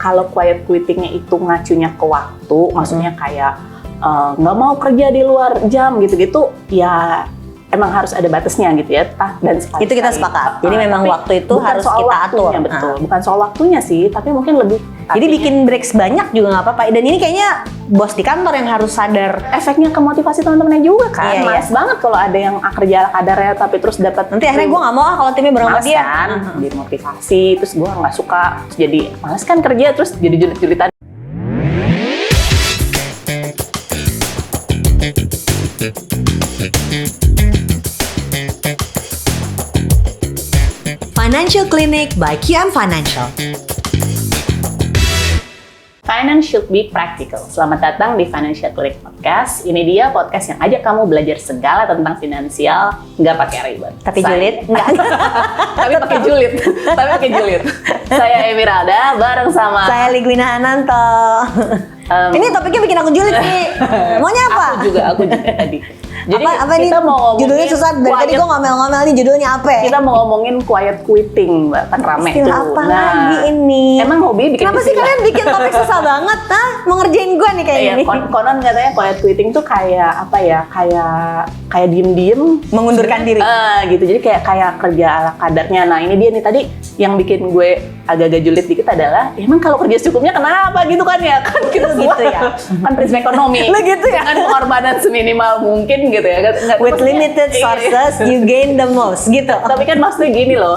kalau quiet quittingnya itu ngacunya ke waktu, maksudnya kayak nggak mau kerja di luar jam gitu-gitu, ya emang harus ada batasnya gitu ya, dan sekali. Itu kita sepakat. Jadi memang waktu itu harus kita atur. Betul. Bukan soal waktunya sih, tapi mungkin lebih. Jadi bikin breaks banyak juga nggak apa-apa. Dan ini kayaknya bos di kantor yang harus sadar. Efeknya ke motivasi teman-temannya juga kan. Iya, Males banget kalau ada yang kerja ala kadarnya tapi terus dapat. Nanti akhirnya gue nggak mau kalau timnya bareng sama males dia. Kan, jadi motivasi, terus gue nggak suka, terus jadi males kan kerja, terus jadi julid-julitan. Financial Clinic by QM Financial. Finance should be practical. Selamat datang di Financial Clinic Podcast. Ini dia podcast yang ajak kamu belajar segala tentang finansial, nggak pakai ribet. Tapi julid? Nggak. Tapi pakai julid. Saya Emiralda, bareng sama Saya Ligwina Ananto. Ini topiknya bikin aku julid nih. Maunya apa? Aku juga tadi. Jadi apa kita nih? mau Judulnya susah. Dari tadi gue ngomel-ngomel nih judulnya apa? Kita mau ngomongin quiet quitting, Mbak. Kan rame tuh. Apa lagi ini? Emang hobi bikin kenapa sih kalian bikin topik susah banget? Hah? Mau ngerjain gue nih kayak gini. Konon katanya quiet quitting tuh kayak apa ya? Kayak diem-diem mengundurkan diri. Gitu. Jadi kayak kerja ala kadarnya. Nah, ini dia nih tadi yang bikin gue agak-agak julid dikit adalah emang kalau kerja secukupnya kenapa gitu kan ya? Kan kita semua gitu ya. Kan prinsip ekonomi. Lu gitu ya. Dengan pengorbanan seminimal mungkin gitu ya. With limited sources, you gain the most, gitu. Tapi kan maksudnya gini loh,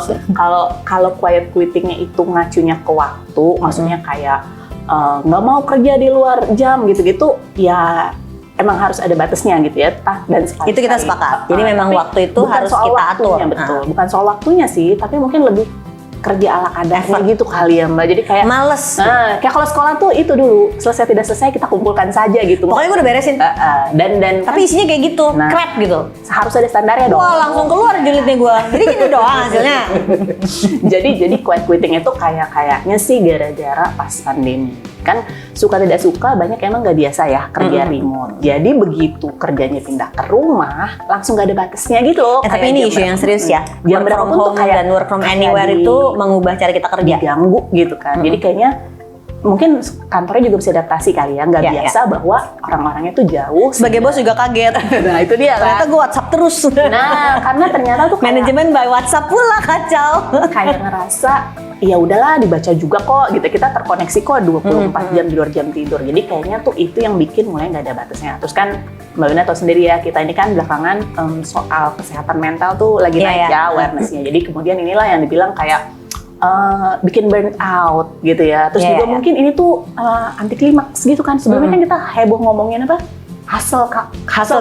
kalau quiet quittingnya itu ngacunya ke waktu, maksudnya kayak nggak mau kerja di luar jam gitu-gitu, ya emang harus ada batasnya gitu ya. Dan sekali. Itu kita sepakat. Jadi memang waktu itu harus kita atur. Betul. Bukan soal waktunya sih, tapi mungkin lebih kerja ala kadarnya gitu kali ya Mbak. Jadi kayak males. Kayak kalau sekolah tuh itu dulu selesai tidak selesai kita kumpulkan saja gitu. Pokoknya gue udah beresin. Dan tapi isinya kayak gitu, crap gitu. Harus ada standarnya dong. Wah langsung keluar julidnya gue. Jadi gitu doang hasilnya. jadi quiet quitting itu kayaknya sih gara-gara pas pandemi. Kan suka tidak suka banyak emang nggak biasa ya kerja remote. Jadi begitu kerjanya pindah ke rumah langsung nggak ada batasnya gitu loh. Tapi ini isu yang serius ya. Jam Work from home dan work from anywhere itu mengubah cara kita kerja. Diganggu gitu kan. Jadi kayaknya mungkin kantornya juga bisa adaptasi kali ya. Nggak biasa bahwa orang-orangnya tuh jauh. Sebagai bos juga kaget. Nah itu dia ternyata gue WhatsApp terus. Nah karena ternyata tuh manajemen by WhatsApp pula kacau. Kayak ngerasa ya udahlah dibaca juga kok gitu, kita terkoneksi kok 24 jam di luar jam tidur. Jadi kayaknya tuh itu yang bikin mulai nggak ada batasnya. Terus kan Mbak Wina tahu sendiri ya, kita ini kan belakangan soal kesehatan mental tuh lagi naik ya awareness-nya. Jadi kemudian inilah yang dibilang kayak bikin burn out gitu ya. Terus juga mungkin ini tuh anti klimaks gitu kan. Sebelumnya kan kita heboh ngomongin apa? Hustle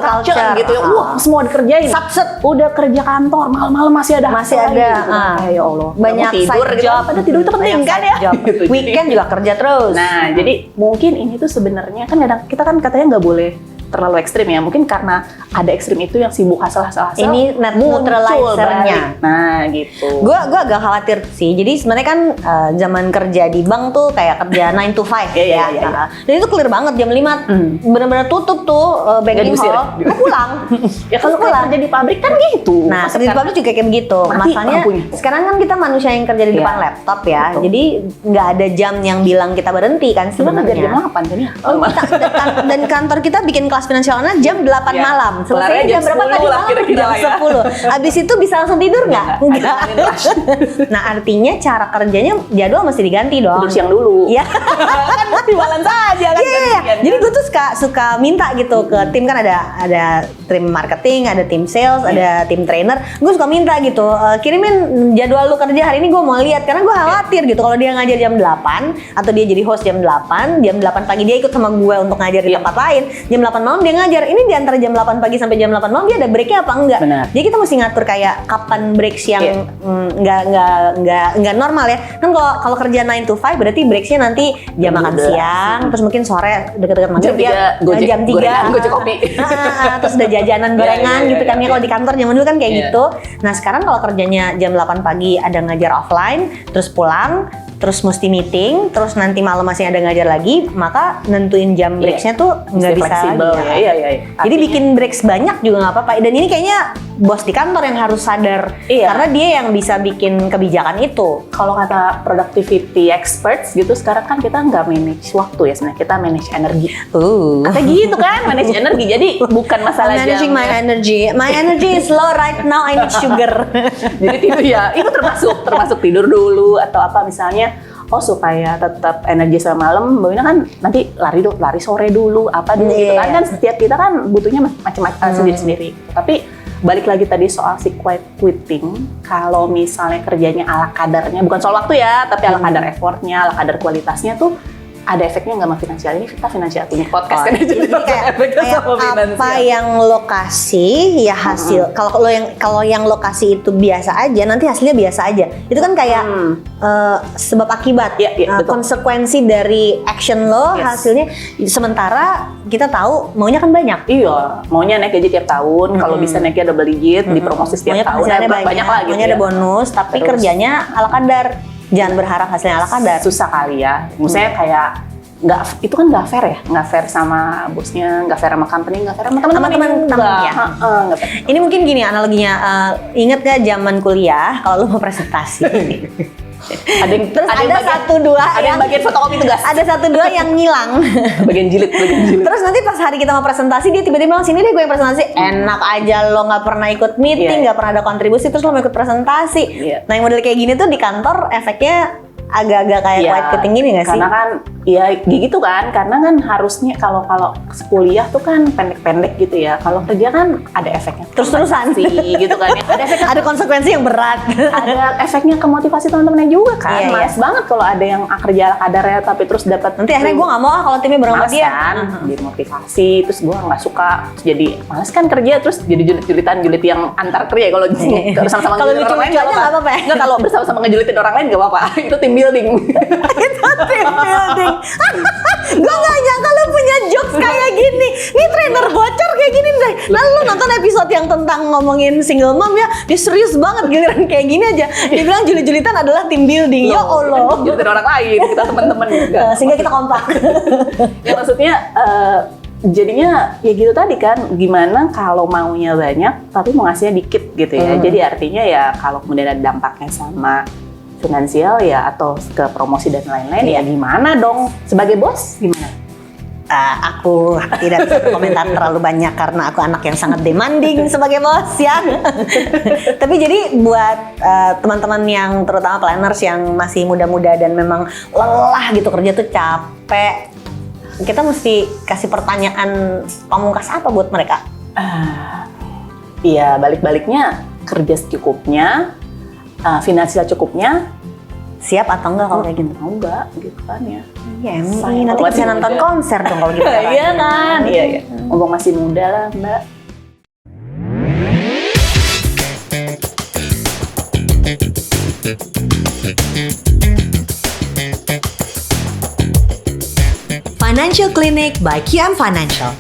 culture gitu ya. Wah, semua dikerjain. Satset. Udah kerja kantor, malam-malam masih ada. Gitu. Ya Allah. Banyak tidur side gitu. job. Padahal tidur itu penting kan ya. Gitu. Weekend juga kerja terus. Nah, jadi mungkin ini tuh sebenarnya kan kadang kita kan katanya nggak boleh terlalu ekstrim ya. Mungkin karena ada ekstrim itu yang sibuk hasil. Ini neutralizer-nya. Nah, gitu. Gue agak khawatir sih. Jadi sebenarnya kan zaman kerja di bank tuh kayak kerja 9 to 5 ya. Dan itu clear banget jam 5 benar-benar tutup tuh banking hall. Gue pulang. Ya kalau kerja di pabrik kan gitu. Nah, kerja di pabrik juga kayak begitu. Masalahnya sekarang kan kita manusia yang kerja di depan laptop ya. Jadi nggak ada jam yang bilang kita berhenti kan sebenarnya. Jam 8 kan ya. Dan kantor kita bikin kelas finansialnya jam 8 malam. Selesai jam berapa tadi malam? Jam 10. Abis itu bisa langsung tidur nggak? Enggak. Nah artinya cara kerjanya jadwal mesti diganti dong. Tidur siang dulu. Iya. Kan mesti balance aja kan. Iya. Jadi gue tuh suka minta gitu ke tim, kan ada tim marketing, ada tim sales, ada tim trainer. Gue suka minta gitu, kirimin jadwal lu kerja hari ini, gue mau lihat. Karena gue khawatir gitu kalau dia ngajar jam 8 atau dia jadi host jam 8 pagi dia ikut sama gue untuk ngajar di tempat lain. Jam 8 malam dia ngajar. Ini di antara jam 8 pagi sampai jam 8 malam dia ada breaknya apa enggak? Benar. Jadi kita mesti ngatur kayak kapan breaks yang nggak normal ya. Kan kalau kerja 9 to 5 berarti breaksnya nanti jam makan siang, terus mungkin sore deket-deket maghrib jam 3 gojek kopi. Terus udah jajanan gorengan gitu kan ya. Kalau di kantor zaman dulu kan kayak gitu. Nah sekarang kalau kerjanya jam 8 pagi ada ngajar offline, terus pulang, terus mesti meeting, terus nanti malam masih ada ngajar lagi, maka nentuin jam breaksnya tuh nggak bisa lagi. Iya. Jadi bikin breaks banyak juga nggak apa-apa. Dan ini kayaknya bos di kantor yang harus sadar. Iya. Karena dia yang bisa bikin kebijakan itu. Kalau kata productivity experts gitu, sekarang kan kita nggak manage waktu ya sebenarnya, kita manage energi. Katanya gitu kan, manage energi. Jadi bukan masalah Managing my energy. My energy is low right now, I need sugar. Jadi tidur ya, itu termasuk tidur dulu atau apa misalnya. Oh supaya tetap energi sama malam, Mbak Wina kan nanti lari sore dulu, apa dulu gitu kan. Iya. Kan setiap kita kan butuhnya macam-macam sendiri-sendiri. Tapi balik lagi tadi soal si quiet quitting, kalau misalnya kerjanya ala kadarnya, bukan soal waktu ya, tapi ala kadar effortnya, ala kadar kualitasnya tuh ada efeknya nggak sama finansial. Ini kita finansial punya podcast kan, jadi kayak efeknya sama apa finansial. yang lo kasih ya hasil. Kalau yang lo kasih itu biasa aja, nanti hasilnya biasa aja. Itu kan kayak sebab akibat, Iya, betul. konsekuensi dari action lo, Yes. hasilnya. Sementara kita tahu maunya kan banyak. Iya, maunya naik gaji tiap tahun, kalau bisa naiknya double digit, dipromosi setiap Maunya tahun, penghasilannya banyak lah gitu maunya ada ya. bonus, tapi Terus. kerjanya ala kadar. Jangan berharap hasilnya ala kadar. Susah kali ya, maksudnya kayak itu kan nggak fair ya, nggak fair sama bosnya, nggak fair sama company, nggak fair sama teman-teman Sama teman-temannya. nggak fair. Ini mungkin gini analoginya, inget gak zaman kuliah kalau lu mau presentasi, terus ada satu dua yang bagian fotokopi tugas, ada satu dua yang ngilang. bagian jilid. Terus nanti pas hari kita mau presentasi dia tiba-tiba bilang sini deh gue yang presentasi. Enak aja lo nggak pernah ikut meeting, nggak pernah ada kontribusi, terus lo mau ikut presentasi. Nah yang model kayak gini tuh di kantor efeknya agak-agak kayak quiet quitting gini nggak sih? Karena kan ya gitu kan, karena kan harusnya kalau kuliah tuh kan pendek-pendek gitu ya. Kalau kerja kan ada efeknya Terus-terusan sih gitu kan ya. Ada efeknya, ada konsekuensi yang berat. ada efeknya ke motivasi teman-temannya juga kan. Iya, Males banget kalau ada yang kerja ala kadarnya tapi terus dapat Nanti akhirnya gue nggak mau kalau timnya bareng sama males dia. kan, jadi motivasi, terus gue nggak suka, terus jadi males kan kerja, terus jadi julid yang antar kerja. Kalau bersama-sama Kalau ngejulitin orang lain lucu-lucu aja nggak apa-apa ya? Nggak, kalau bersama-sama ngejulitin orang lain nggak apa-apa. Itu team building. Itu team building. Gue gak nyangka lu punya jokes kayak gini. Ini trainer bocor kayak gini deh. Lalu lu nonton episode yang tentang ngomongin single mom ya, dia serius banget giliran kayak gini aja. Dia bilang julit-julitan adalah team building. Ya Allah. Julitin orang lain, kita teman-teman juga. Sehingga kita kompak. Ya maksudnya jadinya ya gitu tadi kan, gimana kalau maunya banyak tapi mau ngasihnya dikit gitu ya. Jadi artinya ya kalau kemudian ada dampaknya sama finansial ya atau ke promosi dan lain-lain ya gimana dong sebagai bos, gimana? Aku tidak bisa berkomentar terlalu banyak karena aku anak yang sangat demanding sebagai bos ya. Tapi jadi buat teman-teman yang terutama planners yang masih muda-muda dan memang lelah gitu kerja tuh capek, kita mesti kasih pertanyaan pamungkas apa buat mereka? Iya, balik-baliknya kerja secukupnya, finansial cukupnya, siap atau enggak kalau kayak gitu? mau enggak gitu kan ya. Iya, nanti bisa nonton konser dong kalau gitu. Iya kan, iya. Ngomong masih muda lah Mbak. Financial Clinic by QM Financial.